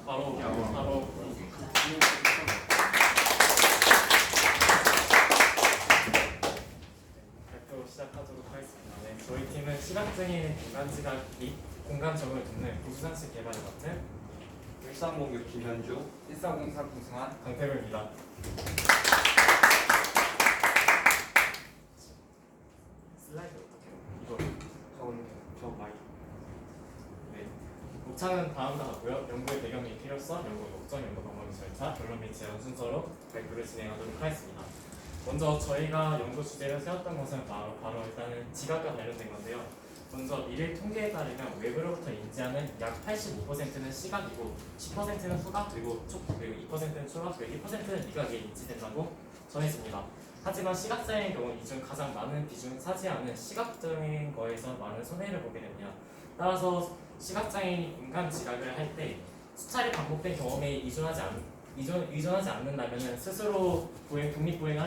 바로 발표 시작하도록 하겠습니다. 네, 저희 팀은 시각장애인 공간지각 및 공간적을 돕는 부수장치 개발을 맡은 1306 김현주 1404 구승환 강태로입니다. 슬라이드 어떻게 해요? 저 마이크. 네. 목차는 다음과 같고요. 연구의 배경 및 필요성, 연구 목적, 연구 방법 및 절차, 결론 및 제안 순서로 발표를 진행하도록 하겠습니다. 먼저 저희가 연구 주제를 세웠던 것은 바로 일단은 지각과 관련된 건데요. 먼저 일일 통계에 따르면 외부로부터 인지하는 약 85%는 시각이고 10%는 후각, 그리고 2%는 초각, 그리고 1%는 미각에 인지된다고 전했습니다. 하지만 시각장애인 경우 이 중 가장 많은 비중을 차지하는 시각적인 거에서 많은 손해를 보게 됩니다. 따라서 시각장애인이 공간 지각을 할 때 수차례 반복된 경험에 의존하지 않는다면 스스로 독립보행이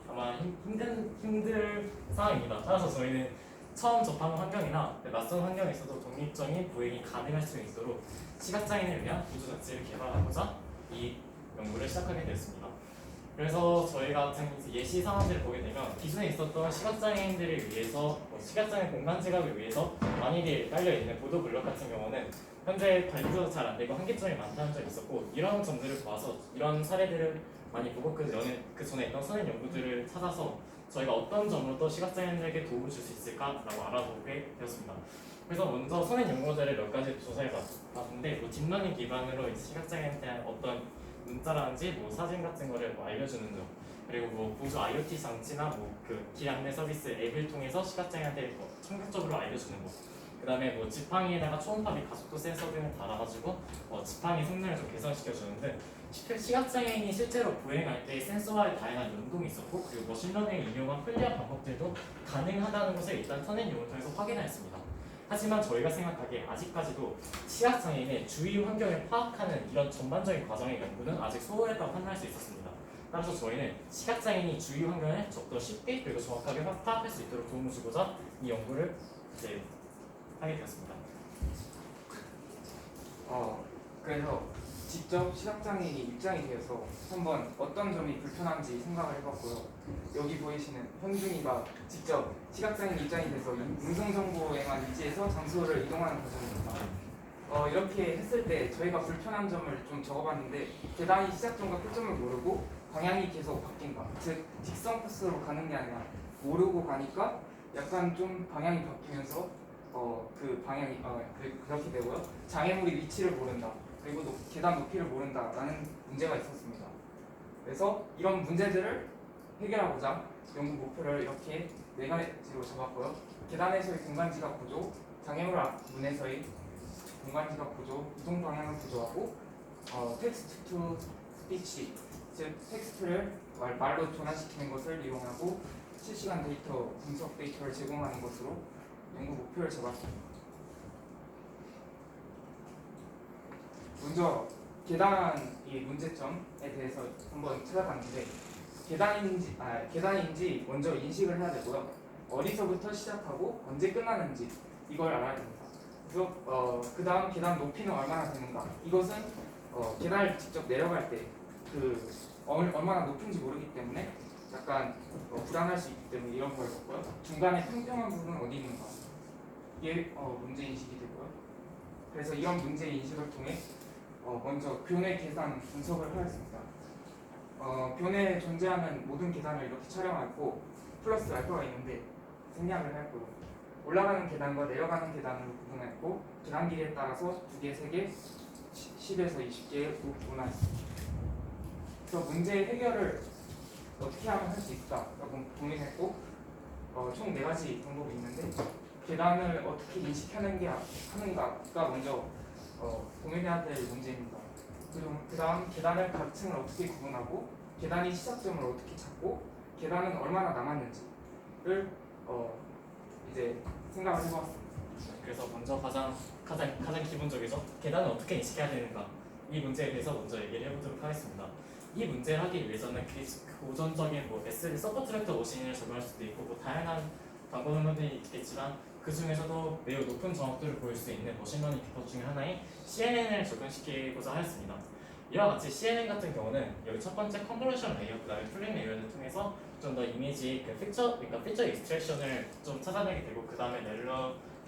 아마 힘들 상황입니다. 따라서 저희는 처음 접하는 환경이나 낯선 환경에서도 독립적인 보행이 가능할 수 있도록 시각장애인을 위한 보조장치를 개발하고자 이 연구를 시작하게 되었습니다. 그래서 저희 같은 예시 상황들을 보게 되면 기존에 있었던 시각장애인들을 위해서 시각장애 공간 지각을 위해서 많이 깔려 있는 보도 블록 같은 경우는 현재 관리도 잘 안 되고 한계점이 많다는 점이 있었고, 이런 점들을 봐서 이런 사례들을 많이 보고 그 전에 있던 선행 연구들을 찾아서 저희가 어떤 점으로 또 시각장애인들에게 도움을 줄 수 있을까라고 알아보게 되었습니다. 그래서 먼저 선행 연구들을 몇 가지 조사해 봤는데, 딥러닝 기반으로 시각장애인에 대한 어떤 문자라든지 사진 같은 거를 알려주는 점, 그리고 보조 IoT 장치나 길 안내 서비스 앱을 통해서 시각장애인한테 청각적으로 알려주는 거, 그 다음에 지팡이에다가 초음파 및 가속도 센서 등을 달아가지고 지팡이 성능을 좀 개선시켜주는 등 시각장애인이 실제로 보행할 때 센서와의 다양한 연동이 있었고, 그리고 머신러닝을 이용한 편리한 방법들도 가능하다는 것을 일단 선행 연구를 통해서 확인하였습니다. 하지만 저희가 생각하기에 아직까지도 시각장애인의 주위 환경을 파악하는 이런 전반적인 과정의 연구는 아직 소홀했다고 판단할 수 있었습니다. 따라서 저희는 시각장애인이 주위 환경을 좀 더 쉽게 그리고 정확하게 파악할 수 있도록 도움을 주고자 이 연구를 이제 하게 되었습니다. 그래서 직접 시각장애인이 입장이 되어서 한번 어떤 점이 불편한지 생각을 해봤고요. 여기 보이시는 현중이가 직접 시각장애인 입장이 돼서 음성정보에만 의지해서 장소를 이동하는 과정입니다. 이렇게 했을 때 저희가 불편한 점을 좀 적어봤는데, 계단이 시작점과 끝점을 모르고 방향이 계속 바뀐다. 즉 직선 코스로 가는 게 아니라 모르고 가니까 약간 좀 방향이 바뀌면서 그 방향이 그렇게 되고요. 장애물이 위치를 모른다. 그리고 계단 높이를 모른다라는 문제가 있었습니다. 그래서 이런 문제들을 해결하고자 연구 목표를 이렇게 4가지로 잡았고요. 계단에서의 공간지각 구조, 장애물 앞문에서의 공간지각 구조, 이동 방향을 구조하고 텍스트 투 스피치, 즉 텍스트를 말로 전환시키는 것을 이용하고 실시간 데이터, 분석 데이터를 제공하는 것으로 연구 목표를 잡았습니다. 먼저 계단의 문제점에 대해서 한번 찾아봤는데, 계단인지 먼저 인식을 해야 되고요. 어디서부터 시작하고 언제 끝나는지 이걸 알아야 됩니다. 그래서 그 다음 계단 높이는 얼마나 되는가, 이것은 계단을 직접 내려갈 때 얼마나 높은지 모르기 때문에 약간 불안할 수 있기 때문에 이런 걸 봤고요. 중간에 평평한 부분은 어디 있는가, 이게 문제인식이 되고요. 그래서 이런 문제인식을 통해 먼저 교내 계산 분석을 하였습니다. 교내에 존재하는 모든 계단을 이렇게 촬영하고 플러스 알파가 있는데 생략을 하였고요. 올라가는 계단과 내려가는 계단으로 구분했고, 계단 길이에 따라서 2개, 3개, 10에서 20개에 구분하였습니다. 그래서 문제 해결을 어떻게 하면 할 수 있을까라고 고민했고, 총 4가지 방법이 있는데, 계단을 어떻게 인식하는가가 먼저 고민해야 될 문제입니다. 그리고 그 다음 계단을 각 층을 어떻게 구분하고, 계단이 시작점을 어떻게 찾고, 계단은 얼마나 남았는지를 이제 생각을 해봤습니다. 그래서 먼저 가장 기본적이죠. 계단을 어떻게 인식해야 되는가, 이 문제에 대해서 먼저 얘기를 해보도록 하겠습니다. 이 문제를 하기 위해서는 고전적인 SD 서포트 벡터 머신을 적용할 수도 있고, 다양한 광고 논문들이 있겠지만 그 중에서도 매우 높은 정확도를 보일 수 있는 머신러닝 기법 중에 하나인 CNN을 적용시키고자 하였습니다. 이와 같이 CNN 같은 경우는 여기 첫 번째 컨버전 레이어, 그다음에 플립 레이어를 통해서 좀 더 이미지 그러니까 피처 익스트랙션을 좀 찾아내게 되고 그 다음에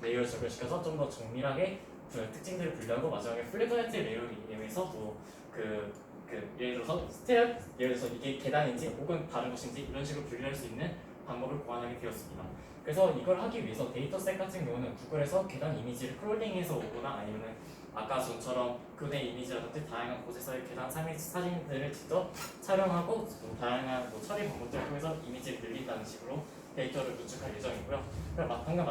레이어를 적용시켜서 좀 더 정밀하게 그 특징들을 분류하고 마지막에 플리그런트 레이어를 이용해서 예를 들어서 예를 들어서 이게 계단인지 혹은 다른 것인지 이런 식으로 분류할 수 있는 방법을 고안하게 되었습니다. 그래서 이걸 하기 위해서 데이터셋 같은 경우는 구글에서 계단 이미지를 크롤링해서 오거나 아니면은 아까 전처럼 교내 이미지라든지 다양한 곳에서의 계단 사진들을 직접 촬영하고 다양한 처리 방법들을 통해서 이미지를 늘린다는 식으로 데이터를 구축할 예정이고요. 방금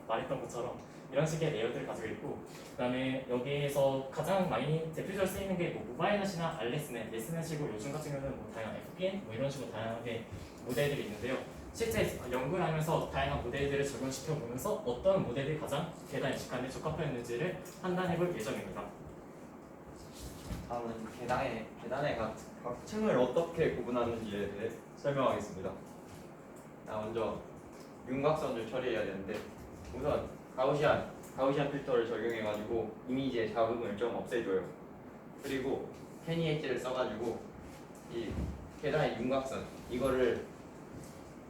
말했던 것처럼 이런 식의 레이어들을 가지고 있고, 그다음에 여기에서 가장 많이 대표적으로 쓰이는 게 모바일넷이나 알레스넷, 레스넷이고 요즘 같은 경우는 다양한 FPN 이런 식으로 다양하게 모델들이 있는데요. 실제 연구를 하면서 다양한 모델들을 적용시켜 보면서 어떤 모델이 가장 계단 인식하는 데 적합했는지를 판단해 볼 예정입니다. 다음은 계단의 각 층을 어떻게 구분하는지에 대해 설명하겠습니다. 먼저 윤곽선을 처리해야 되는데 우선 가우시안 필터를 적용해가지고 이미지의 잡음을 좀 없애줘요. 그리고 케니 엣지를 써가지고 이 계단의 윤곽선 이거를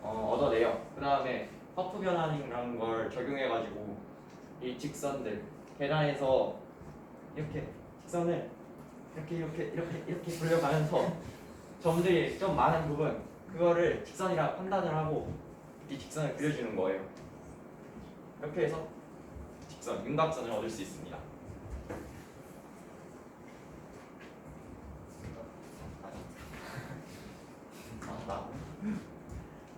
얻어내요. 그 다음에 퍼프 변환이라는 걸 적용해가지고 이 직선들 계단에서 이렇게 직선을 이렇게 돌려가면서 점들이 좀 많은 부분 그거를 직선이라 판단을 하고 이 직선을 그려주는 거예요. 이렇게 해서 직선, 윤곽선을 얻을 수 있습니다.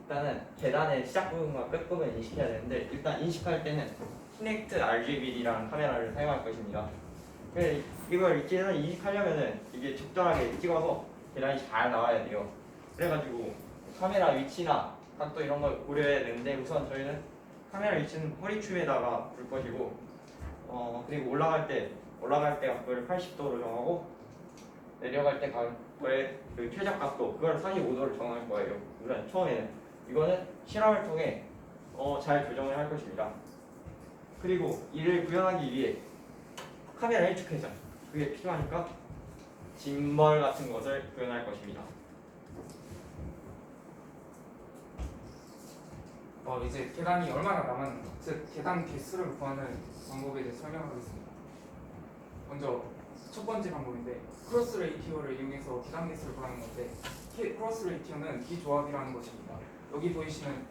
일단은 계단의 시작 부분과 끝 부분을 인식해야 되는데 일단 인식할 때는 키넥트 RGB라는 카메라를 사용할 것입니다. 이걸 계단 인식하려면은 이게 적절하게 찍어서 계단이 잘 나와야 돼요. 그래가지고 카메라 위치나 각도 이런 걸 고려해야 되는데 우선 저희는 카메라 위치는 허리춤에다가 둘 것이고 그리고 올라갈 때 각도를 80도로 정하고 내려갈 때 각도의 그 최적 각도 그걸 45도를 정할 거예요. 우선 처음에는 이거는 실험을 통해 잘 조정을 할 것입니다. 그리고 이를 구현하기 위해 카메라 1축 회전 그게 필요하니까 짐벌 같은 것을 구현할 것입니다. 이제 계단이 얼마나 남았는가, 즉 계단 개수를 구하는 방법에 대해 설명하겠습니다. 먼저 첫 번째 방법인데 크로스 레이티오를 이용해서 계단 개수를 구하는 건데 크로스 레이티오는 비조합이라는 것입니다. 여기 보이시는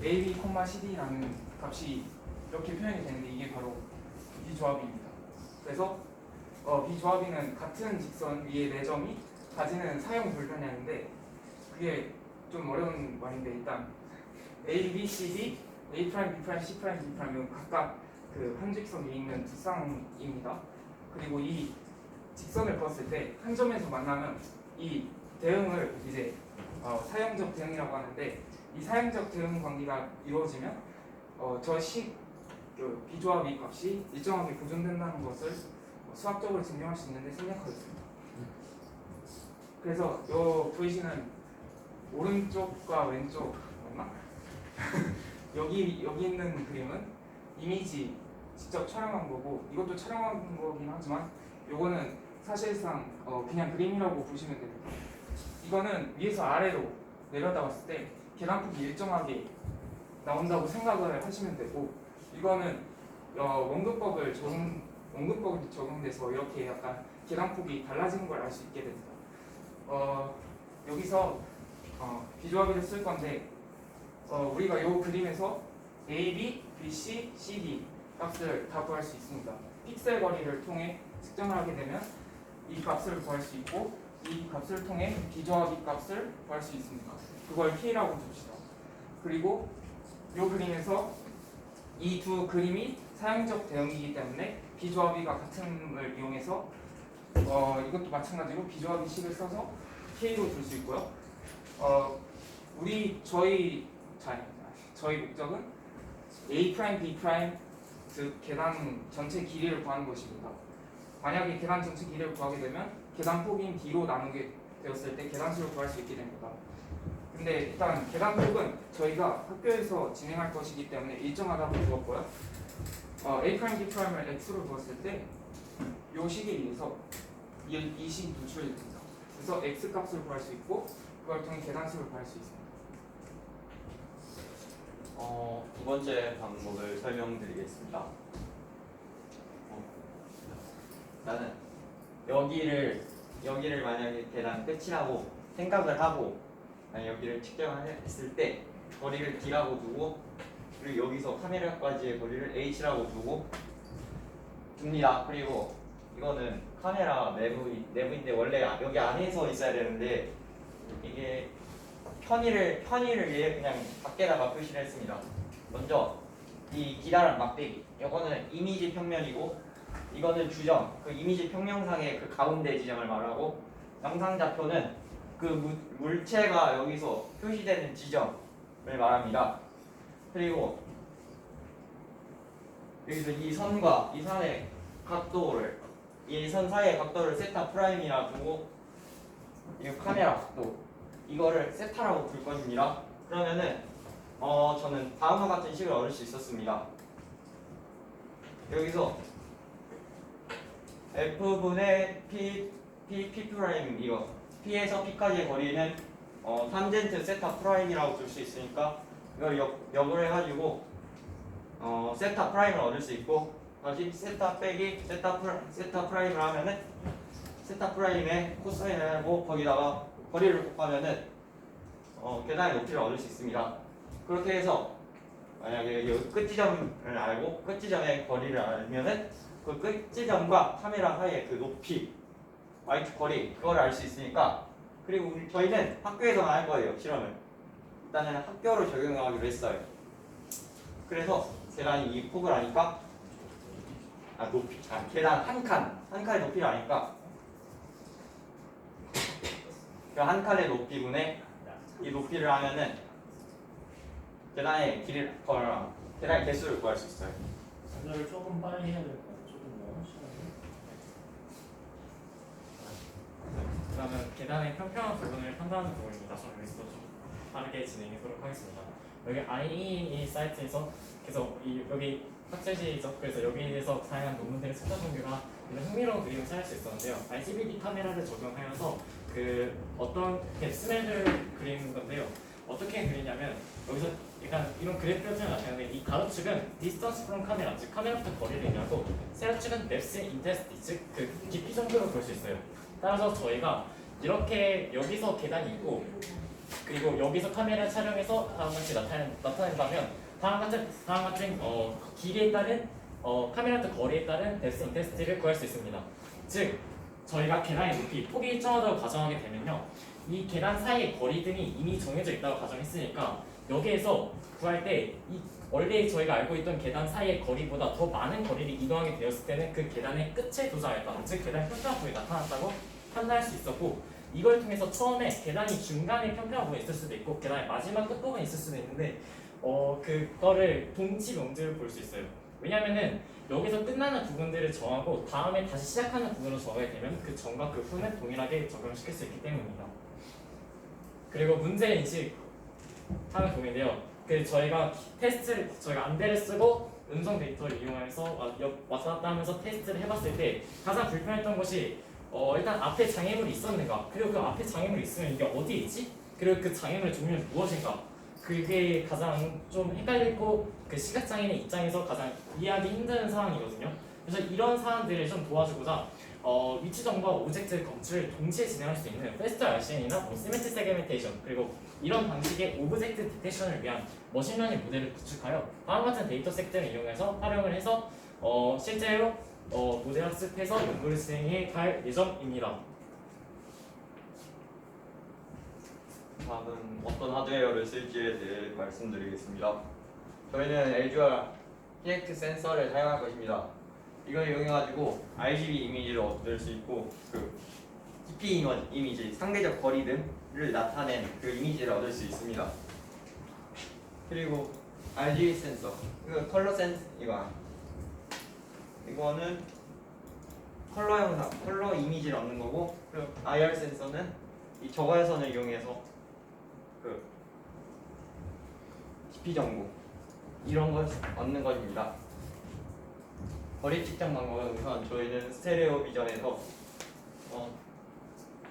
AB, CD라는 값이 이렇게 표현이 되는데 이게 바로 비조합입니다. 그래서 비조합이는 같은 직선 위에 4점이 가지는 사용 불변량인데 그게 좀 어려운 말인데 일단 A, B, C, D, A', B', C', D'은 각각 그 한 직선 위에 있는 두 쌍입니다. 그리고 이 직선을 그었을 때 한 점에서 만나면 이 대응을 이제 사형적 대응이라고 하는데 이 사형적 대응 관계가 이루어지면 그 비조합이 값이 일정하게 보존된다는 것을 수학적으로 증명할 수 있는데 생략하였습니다. 그래서 요 보이시는 오른쪽과 왼쪽 맞나? 여기 있는 그림은 이미지 직접 촬영한 거고 이것도 촬영한 거긴 하지만 요거는 사실상 그냥 그림이라고 보시면 됩니다. 이거는 위에서 아래로 내려다 봤을 때 계단폭이 일정하게 나온다고 생각을 하시면 되고 이거는 원근법이 적용돼서 이렇게 약간 계단폭이 달라지는 걸 알 수 있게 됩니다. 여기서 비조합을 쓸 건데 우리가 이 그림에서 A, B, B, C, C, D 값을 다 구할 수 있습니다. 픽셀 거리를 통해 측정을 하게 되면 이 값을 구할 수 있고 이 값을 통해 비조합이 값을 구할 수 있습니다. 그걸 K라고 둡시다. 그리고 이 그림에서 이 두 그림이 사형적 대응이기 때문에 비조합이가 같음을 이용해서 이것도 마찬가지로 비조합이 식을 써서 K로 둘 수 있고요. 저희 목적은 A', B', 즉 계단 전체 길이를 구하는 것입니다. 만약에 계단 전체 길이를 구하게 되면 계단 폭인 D로 나누게 되었을 때 계단수를 구할 수 있게 됩니다. 근데 일단 계단 쪽은 저희가 학교에서 진행할 것이기 때문에 일정하다고 두었고요. A 프라임 B 프라임을 x로 두었을 때 이 식에 의해서 이 식이 도출이 됩니다. 그래서 x 값을 구할 수 있고 그걸 통해 계단식을 구할 수 있습니다. 두 번째 방법을 설명드리겠습니다. 나는 여기를 만약에 계단 끝이라고 생각을 하고 여기를 측정했을 때 거리를 d라고 두고 그리고 여기서 카메라까지의 거리를 h라고 둡니다. 그리고 이거는 카메라 내부인데 원래 여기 안에서 있어야 되는데 이게 편의를 위해 그냥 밖에다가 표시를 했습니다. 먼저 이 기다란 막대기 이거는 이미지 평면이고 이거는 주점 그 이미지 평면상의 그 가운데 지점을 말하고 영상 좌표는 그 물체가 여기서 표시되는 지점을 말합니다. 그리고 여기서 이 선과 이 선의 각도를 이 선 사이의 각도를 세타 프라임이라 두고 이 카메라 각도 이거를 세타라고 불 것입니다. 그러면은 저는 다음과 같은 식을 얻을 수 있었습니다. 여기서 F분의 P 프라임 이거 P에서 P까지의 거리는 탄젠트 세타 프라임이라고 둘 수 있으니까 이걸 역을 해가지고 세타 프라임을 얻을 수 있고 다시 세타 빼기 세타 프라임을 하면은 세타 프라임의 코사인을 하고 거기다가 거리를 곱하면은 계단의 높이를 얻을 수 있습니다. 그렇게 해서 만약에 여기 끝지점을 알고 끝지점의 거리를 알면은 그 끝지점과 카메라 사이의 그 높이 y축 거리 그걸 알 수 있으니까 그리고 저희는 학교에서만 할 거예요. 실험을 일단은 학교로 적용하기로 했어요. 그래서 계단이 이 폭을 아니까 높이 계단 한 칸의 높이를 아니까 그 한 칸의 높이분의 이 높이를 하면은 계단의 계단의 개수를 구할 수 있어요. 이걸 조금 빨리 해야 될 것 같아요. 조금 더 시간이. 그러면 계단의 평평한 부분을 판단하는 부분입니다. 좀 여기서 좀 빠르게 진행해보도록 하겠습니다. 여기 IEEE 사이트에서 계속 여기 학술지죠. 그래서 여기에서 다양한 논문들의 찾아보기가 이런 흥미로운 그림을 찾을 수 있었는데요. IGBT 카메라를 적용하여서 어떤 스멜을 그리는 건데요. 어떻게 그리냐면 여기서 약간 이런 그래프를 나타내는데 이 가로축은 distance from camera, 즉 카메라부터 거리를 얘기하고 세로축은 depth intensity, 즉 그 깊이 정도로 볼 수 있어요. 따라서 저희가 이렇게 여기서 계단이 있고 그리고 여기서 카메라 촬영해서 다음같이 나타낸다면 다음 같은 길이에 따른 카메라부터 거리에 따른 depth intensity를 구할 수 있습니다. 즉 저희가 계단의 높이 폭이 일정하다고 가정하게 되면요. 이 계단 사이의 거리 등이 이미 정해져 있다고 가정했으니까 여기에서 구할 때 원래 저희가 알고 있던 계단 사이의 거리보다 더 많은 거리를 이동하게 되었을 때는 그 계단의 끝에 도달했다. 즉 계단의 평평한 부분이 나타났다고 판단할 수 있었고 이걸 통해서 처음에 계단이 중간에 평평한 부분이 있을 수도 있고 계단의 마지막 끝부분이 있을 수도 있는데 그거를 동치 명제로 볼 수 있어요. 왜냐면은 여기서 끝나는 부분들을 정하고 다음에 다시 시작하는 부분으로 정하게 되면 그 전과 그 후는 동일하게 적용시킬 수 있기 때문입니다. 그리고 문제 인식하는 부분인데요. 저희가 안대를 쓰고 음성 데이터를 이용해서 왔다 갔다 하면서 테스트를 해봤을 때 가장 불편했던 것이 일단 앞에 장애물이 있었는가, 그리고 그 앞에 장애물이 있으면 이게 어디에 있지? 그리고 그 장애물의 종류는 무엇인가? 그게 가장 좀 헷갈리고 그 시각장애인의 입장에서 가장 이해하기 힘든 상황이거든요. 그래서 이런 사안들을 좀 도와주고자 위치정보와 오브젝트 검출을 동시에 진행할 수 있는 패스트 RCN이나 시멘트 세그멘테이션 그리고 이런 방식의 오브젝트 디텍션을 위한 머신러닝 모델을 구축하여 다음과 같은 데이터 섹트를 이용해서 활용을 해서 실제로 모델 학습해서 연구를 진행해 갈 예정입니다. 다음은 어떤 하드웨어를 쓸지에 대해 말씀드리겠습니다. 저희는 LG와 키넥트 센서를 사용할 것입니다. 이걸 이용해가지고 RGB 이미지를 얻을 수 있고 DP 이미지, 상대적 거리 등을 나타낸 그 이미지를 얻을 수 있습니다. 그리고 RGB 센서, 컬러 센스 이거는 컬러 영상, 컬러 이미지를 얻는 거고, 그리고 IR 센서는 이 저거선을 이용해서 그 깊이 정보 이런 걸 얻는 것입니다. 거리 측정 방법은 우선 저희는 스테레오 비전에서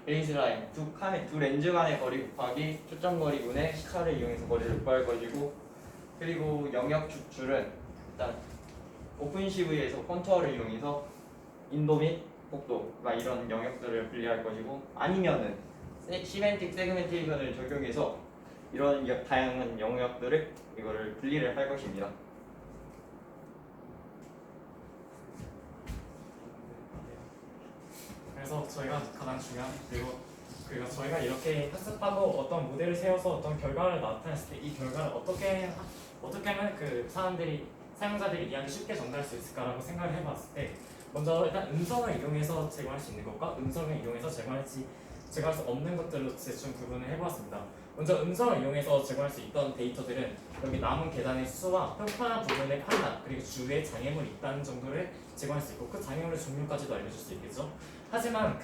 베이스라인 두 렌즈 간의 거리 곱하기 초점거리분의 시차를 이용해서 거리를 구할 것이고, 그리고 영역 축출은 일단 오픈CV에서 컨투어를 이용해서 인도 및 복도 이런 영역들을 분리할 것이고, 아니면은 시멘틱 세그멘테이션을 적용해서 이런 다양한 영역들을 이거를 분리를 할 것입니다. 그래서 저희가 가장 중요한 그리고 저희가 이렇게 학습하고 어떤 모델을 세워서 어떤 결과를 나타냈을 때 이 결과를 어떻게 하면 그 사용자들이 이해하기 쉽게 전달할 수 있을까라고 생각을 해봤을 때, 먼저 일단 음성을 이용해서 제공할 수 있는 것과 음성을 이용해서 제공할 수 없는 것들로 대충 구분을 해보았습니다. 먼저 음성을 이용해서 제공할 수 있던 데이터들은 여기 남은 계단의 수와 평평한 부분의 판단, 그리고 주위에 장애물이 있다는 정도를 제공할 수 있고, 그 장애물의 종류까지도 알려줄 수 있겠죠. 하지만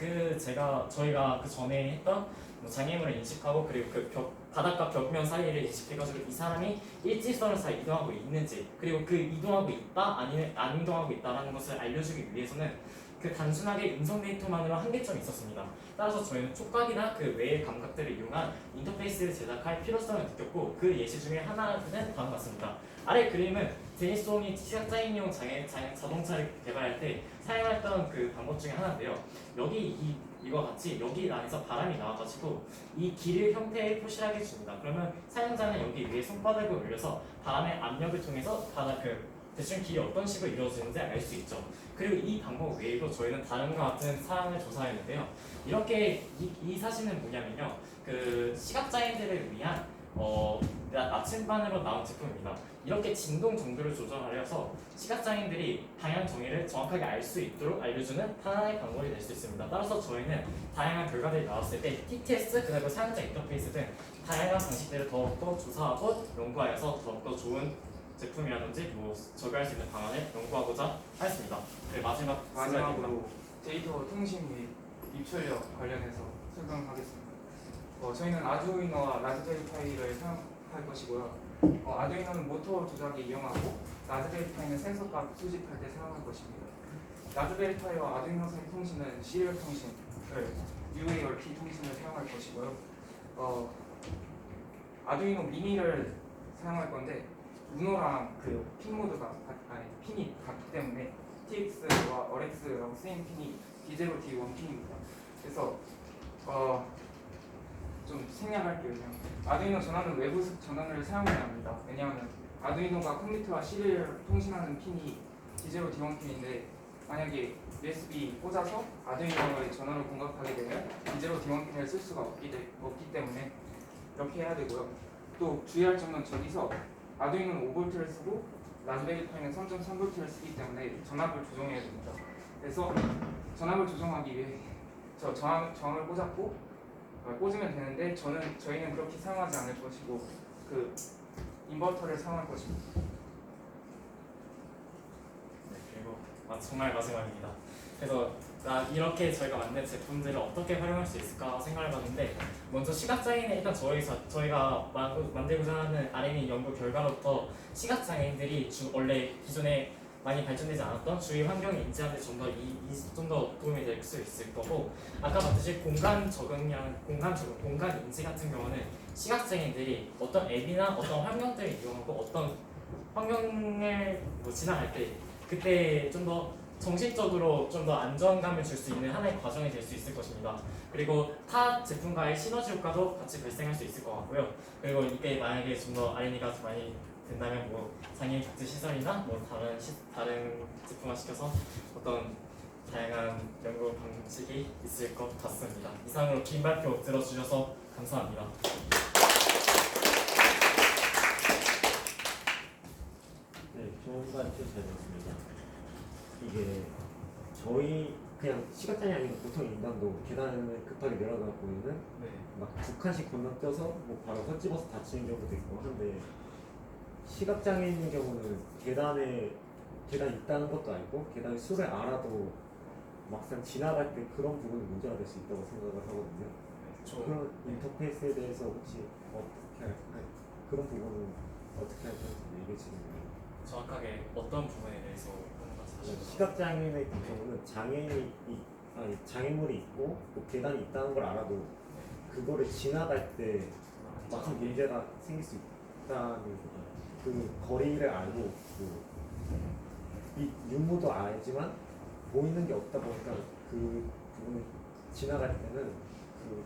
저희가 그 전에 했던 장애물을 인식하고, 그리고 바닥과 벽면 사이를 인식해가지고 이 사람이 일직선을 잘 이동하고 있는지, 그리고 그 이동하고 있다 안 이동하고 있다라는 것을 알려주기 위해서는 그 단순하게 음성 데이터만으로 한계점이 있었습니다. 따라서 저희는 촉각이나 그 외의 감각들을 이용한 인터페이스를 제작할 필요성을 느꼈고, 그 예시 중에 하나는 다음과 같습니다. 아래 그림은 데니스 홈이 시각장애인용 자동차를 개발할 때 사용했던 그 방법 중에 하나인데요. 이와 같이 여기 안에서 바람이 나와가지고 이 길 형태의 표시하게 줍니다. 그러면 사용자는 여기 위에 손바닥을 올려서 바람의 압력을 통해서 대충 길이 어떤 식으로 이루어지는지 알 수 있죠. 그리고 이 방법 외에도 저희는 다른과 같은 사항을 조사했는데요. 이렇게 이 사진은 뭐냐면요, 그 시각장애인들을 위한 나침반으로 나온 제품입니다. 이렇게 진동 정도를 조절하여서 시각장애인들이 방향 정의를 정확하게 알 수 있도록 알려주는 하나의 방법이 될 수 있습니다. 따라서 저희는 다양한 결과들이 나왔을 때 TTS, 그리고 사용자 인터페이스 등 다양한 방식들을 더욱더 조사하고 연구하여서 더욱더 좋은 제품이라든지 적용할 수 있는 방안을 연구하고자 하였습니다. 네, 마지막으로 데이터 통신 및 입출력 관련해서 설명하겠습니다. 저희는 아두이노와 라즈베리 파이를 사용할 것이고요. 아두이노는 모터 조작에 이용하고, 라즈베리 파이는 센서 값 수집할 때 사용할 것입니다. 라즈베리 파이와 아두이노 사이 통신은 시리얼 통신을 UART 통신을 사용할 것이고요. 아두이노 미니를 사용할 건데, 우노랑 그 핀 모드가 핀이 같기 때문에 TX와 RX라고 쓰인 핀이 D0, D1 핀입니다. 그래서 좀 생략할게요. 그냥 아두이노 전원은 외부 전원을 사용해야 합니다. 왜냐하면 아두이노가 컴퓨터와 시리얼 통신하는 핀이 D0, D1 핀인데, 만약에 USB 꽂아서 아두이노의 전원을 공급하게 되면 D0, D1 핀을 쓸 수가 없기 때문에 이렇게 해야 되고요. 또 주의할 점은 저기서 아두이노는 5V를 쓰고 라즈베리 파이는 3.3V를 쓰기 때문에 전압을 조정해야 됩니다. 그래서 전압을 조정하기 위해 저항을 꽂으면 되는데, 저희는 그렇게 사용하지 않을 것이고 그 인버터를 사용할 것입니다. 네, 그리고 정말 마지막입니다. 그래서 이렇게 저희가 만든 제품들을 어떻게 활용할 수 있을까 생각을 해봤는데, 먼저 시각장애인은 일단 저희가 만들고자 하는 R&D 연구 결과로부터 시각장애인들이 원래 기존에 많이 발전되지 않았던 주위 환경을 인지하는 데 좀 더 도움이 될 수 있을 거고, 아까 봤듯이 공간 인지 같은 경우는 시각장애인들이 어떤 앱이나 어떤 환경들을 이용하고 어떤 환경을 지나갈 때 그때 좀 더 정신적으로 좀 더 안정감을 줄 수 있는 하나의 과정이 될 수 있을 것입니다. 그리고 타 제품과의 시너지 효과도 같이 발생할 수 있을 것 같고요. 그리고 이게 만약에 좀 더 R&D가 많이 된다면 장애인 복지 시설이나 다른 제품화 시켜서 어떤 다양한 연구 방식이 있을 것 같습니다. 이상으로 긴 발표 들어주셔서 감사합니다. 네, 좋은 발표 잘 들었습니다. 이게 저희 그냥 시각장애 아니고 보통 인간도 계단을 급하게 내려가 보면은 네. 막 두 칸씩 건너뛰어서 바로 헛집어서 다치는 경우도 있고 한데, 시각장애인의 경우는 계단이 있다는 것도 알고 계단의 수를 알아도 막상 지나갈 때 그런 부분이 문제가 될 수 있다고 생각을 하거든요. 그런 인터페이스에 대해서 혹시 그런 부분은 어떻게 할 건지 얘기해 주시면. 정확하게 어떤 부분에 대해서 하는 건지 다시 한번. 시각장애인의 경우는 장애물이 있고 또 계단이 있다는 걸 알아도 그거를 지나갈 때 막상 문제가 생길 수 있다는 그 거리를 알고 이 유무도 알지만 보이는 게 없다 보니까 그 부분을 지나갈 때는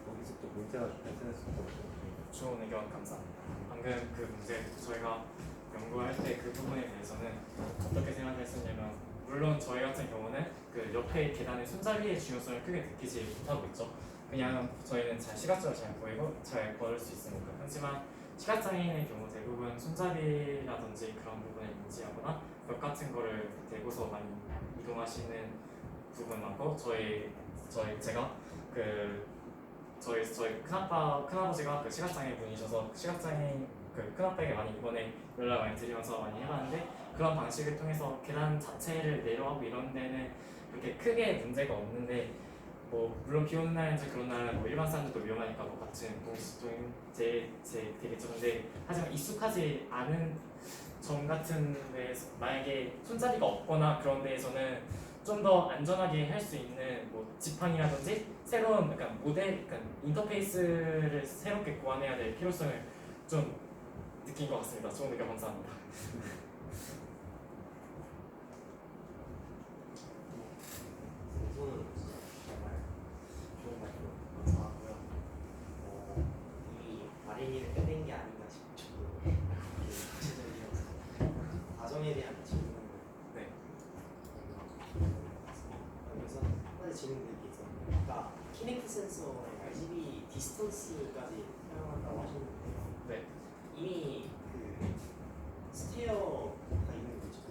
거기서 또 문제가 발생할 수 있다고 생각합니다. 좋은 의견 감사합니다. 방금 그 문제 저희가 연구할 때 그 부분에 대해서는 어떻게 생각했었냐면, 물론 저희 같은 경우는 그 옆에 계단의 손잡이의 중요성을 크게 느끼지 못하고 있죠. 그냥 저희는 잘 시각적으로 잘 보이고 잘 걸을 수 있으니까. 하지만 시각장애인의 경우 대부분 손잡이라든지 그런 부분을 인지하거나 벽 같은 거를 대고서 많이 이동하시는 부분 많고, 제가 저희 큰아버지가 그 시각장애 분이셔서 시각장애인 그 큰아빠에게 많이 이번에 연락 많이 드리면서 많이 해봤는데, 그런 방식을 통해서 계단 자체를 내려가고 이런 데는 그렇게 크게 문제가 없는데, 뭐 물론 비 오는 날인지 그런 날은 뭐 일반 사람들도 위험하니까 뭐 같은 공식적인 제 되겠죠. 근데 하지만 익숙하지 않은 점 같은 데에서 만약에 손잡이가 없거나 그런 데에서는 좀 더 안전하게 할 수 있는 뭐 지팡이라든지 새로운 약간 인터페이스를 새롭게 고안해야 될 필요성을 좀 느낀 것 같습니다. 좋은 의견 감사합니다. 우선은 정말 좋은 말씀 감사하고요. 이 마린이를 끝낸 게 아닌가 싶을 정도로 구체적이어서 과정에 대한 질문을 네. 여기서 한 가지 질문드릴 게 있어요. 아까 키넥트 센서의 RGB 디스턴스까지 사용한다고 하셨는데요. 네. 이미 그 스테어가 있는 거죠. 그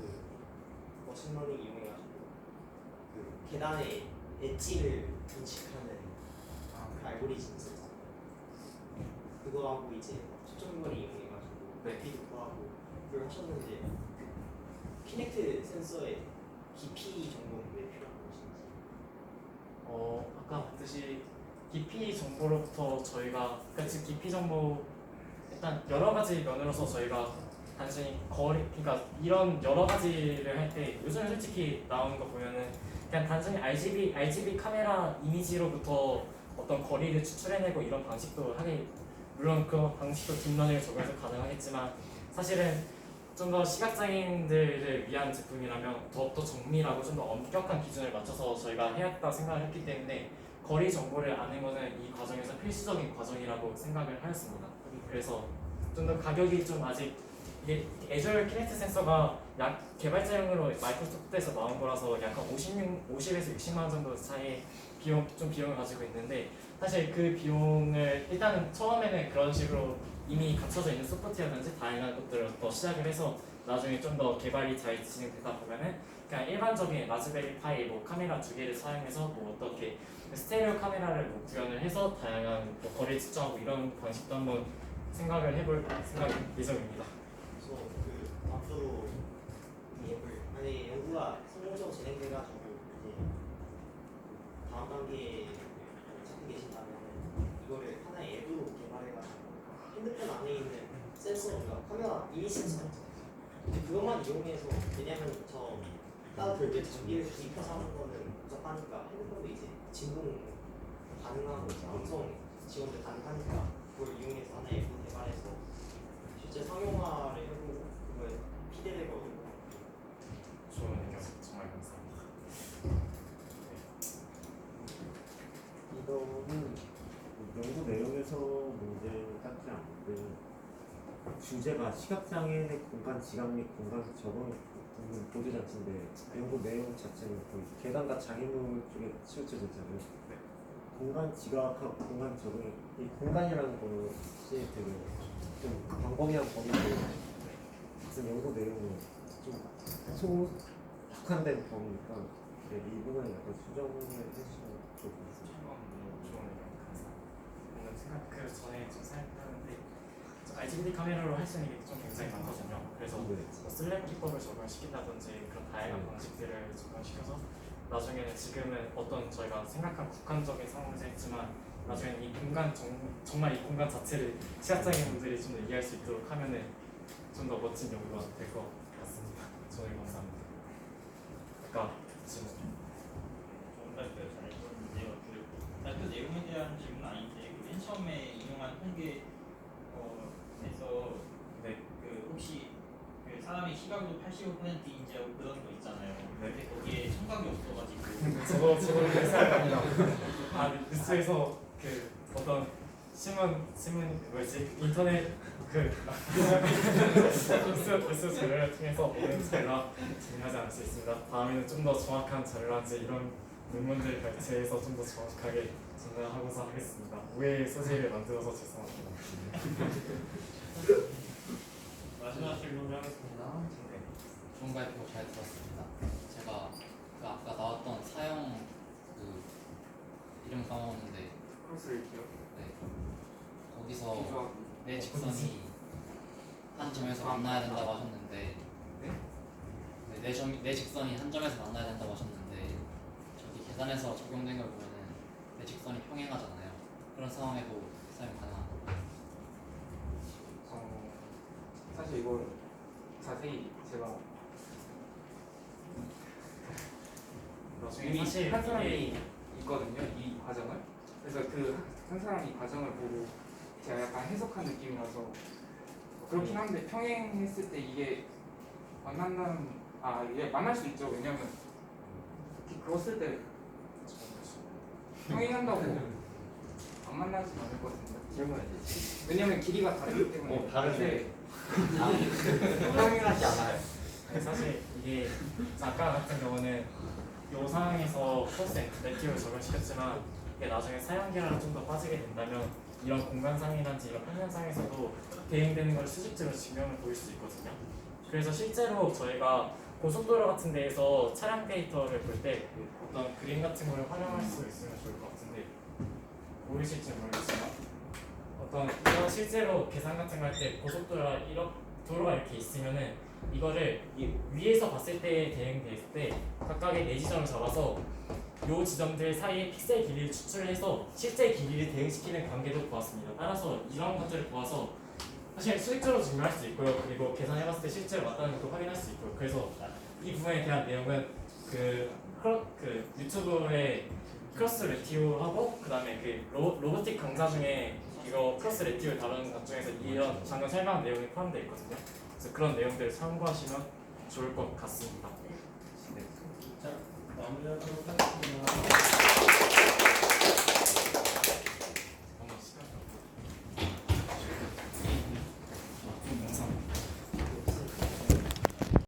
머신러닝 이용해가지고 그 계단의 엣지를 인식하는 그 알고리즘이 있었잖아요. 그거하고 이제 초점거리 이용해가지고 네. 높이도 구하고 그걸 하셨는데 그 키넥트 센서의 깊이 정보는 왜 필요한 것인지. 아까 봤듯이 깊이 정보로부터 저희가 지금 깊이 정보 일단 여러 가지 면으로서 저희가 단순히 그러니까 이런 여러 가지를 할 때 요즘에 솔직히 나오는 거 보면은 그냥 단순히 RGB 카메라 이미지로부터 어떤 거리를 추출해내고 이런 방식도 물론 그 방식도 딥러닝을 적용해서 가능하겠지만, 사실은 좀 더 시각장애인들을 위한 제품이라면 더욱더 정밀하고 좀 더 엄격한 기준을 맞춰서 저희가 해야겠다 생각을 했기 때문에 거리 정보를 아는 것은 이 과정에서 필수적인 과정이라고 생각을 하였습니다. 그래서 좀 더 가격이 좀 아직 이게 애저 키넥트 센서가 약 개발자용으로 마이크로소프트에서 나온 거라서 약간 50에서 60만 원 정도 차이 비용을 가지고 있는데, 사실 그 비용을 일단은 처음에는 그런 식으로 이미 갖춰져 있는 소프트웨어든지 다양한 것들부터 시작을 해서 나중에 좀 더 개발이 잘 진행되다 보면은 그냥 일반적인 라즈베리 파이 뭐 카메라 2개를 사용해서 뭐 어떻게 스테레오 카메라를 뭐 구현을 해서 다양한 뭐 거리를 측정하고 이런 방식도 한번 생각을 해볼 예정입니다. 그래서 그 앞으로 이 앱을 만약에 연구가 성공적으로 진행돼가지고 이제 다음 단계에 찾고 계신다면 이거를 하나의 앱으로 개발해가지고 핸드폰 안에 있는 센서가 카메라 이미 센서 근데 그것만 이용해서, 왜냐면 저 따로 별도의 장비를 구입해서 하는 거는 복잡하니까 핸드폰도 이제 진동 가능하고 이제 음성 지원도 가능하니까 그걸 이용해서 하나의 앱을 개발해서 실제 상용화를 해보고 그걸 피대되거든요. 좋은 의견 정말 감사합니다. 이거는 연구 내용에서 문제는 딱히 않는데, 주제가 시각장애인의 공간 지각 및 공간 적응 부분 보조 장치인데 연구 내용 자체는 거의 계단과 장애물 쪽에 치우쳐져 있잖아요. 네. 공간 지각하고 공간 적응이, 이 공간이라는 거는 되게 좀 광범위한 범위인데 무슨 연구 내용은 좀 소속한된 범위니까 이 부분에 약간 수정을 해주시면 좋을 것 같습니다. 좋은 의견 감사합니다. 방금 그 전에 좀 생각하는데 RGB 카메라로 할 수 있는 게 좀 굉장히 많거든요. 그래서 네. 뭐 슬랩 기법을 적용시킨다든지 그런 다양한 방식들을 적용시켜서 나중에는 지금은 어떤 저희가 생각한 국한적인 상황에서 했지만 나중에 이 공간 정말 이 공간 자체를 시각장애인 분들이 좀 더 이해할 수 있도록 하면은 좀 더 멋진 연구가 될 것 같습니다. 저희 감사합니다. 아까 질문. 좋은 발표 잘 들었는데요. 그 발표 내용에 대한 질문은 아닌데 그 맨 처음에 인용한 통계에서 네. 그 혹시 그 사람이 시각으로 85%인지 하고 그런 거 있잖아요. 네. 근데 거기에 청각이 없어가지고 저도 회사입니다. 아 뉴스에서 그 어떤 신문 뭐였지 인터넷 그 뉴스 자료를 통해서 모든 자료가 정리하지 않을 수 있습니다. 다음에는 좀 더 정확한 자료라든지 이런 논문들 발췌해서 좀 더 정확하게 전달하고자 하겠습니다. 오해의 소지를 만들어서 죄송합니다. 마지막 질문을 하겠습니다. 좋은 발표 잘 들었습니다. 제가 그 아까 나왔던 사형 그 이름 까먹었는데 크로스를 기억. 네. 거기서 기조하고. 내 직선이 한 점에서 만나야 된다고 하셨는데 네? 내 직선이 한 점에서 만나야 된다고 하셨는데 저기 계산해서 적용된 걸 보면은 내 직선이 평행하잖아요. 그런 상황에도 사용 가능한가요? 사실 이걸 자세히 제가 나중에 이미 사실 한 사람이 이게 있거든요, 이 과정을. 그래서 그 한 사람이 과정을 보고 제가 약간 해석한 느낌이라서 그렇긴 한데 평행했을 때 이게 이게 만날 수 있죠. 왜냐면 그었을 때 평행한다고 안 만나지 않을 것 같은데. 질문해주세요. 왜냐면 길이가 다르기 때문에. 다르네. 근데 평행하지 않아요. 네, 사실 이게 아까 같은 경우는 이 상황에서 코스 렉티브를 적용시켰지만 이게 나중에 사용기라를 좀 더 빠지게 된다면 이런 공간상이라든지 이런 평면상에서도 대응되는 걸 수직적으로 증명을 보일 수 있거든요. 그래서 실제로 저희가 고속도로 같은 데에서 차량 데이터를 볼 때 어떤 그림 같은 걸 활용할 수 있으면 좋을 것 같은데 보이실지 모르겠지만 어떤 이런 실제로 계산 같은 거 할 때 도로가 이렇게 있으면은 이거를 위에서 봤을 때에 대응됐을 때 각각의 네 지점을 잡아서 요 지점들 사이에 픽셀 길이를 추출해서 실제 길이를 대응시키는 관계도 보았습니다. 따라서 이런 것들을 보아서 사실 수직적으로 증명할 수 있고요. 그리고 계산해봤을 때 실제로 맞다는 것도 확인할 수 있고요. 그래서 이 부분에 대한 내용은 그 유튜브에 크로스 레티오하고 그 다음에 그 로보틱 강좌 중에 이거 크로스 레티오를 다루는 것 중에서 이런 방금 설명한 내용이 포함되어 있거든요. 그래서 그런 내용들을 참고하시면 좋을 것 같습니다. 자, 마무리하도록 하겠습니다.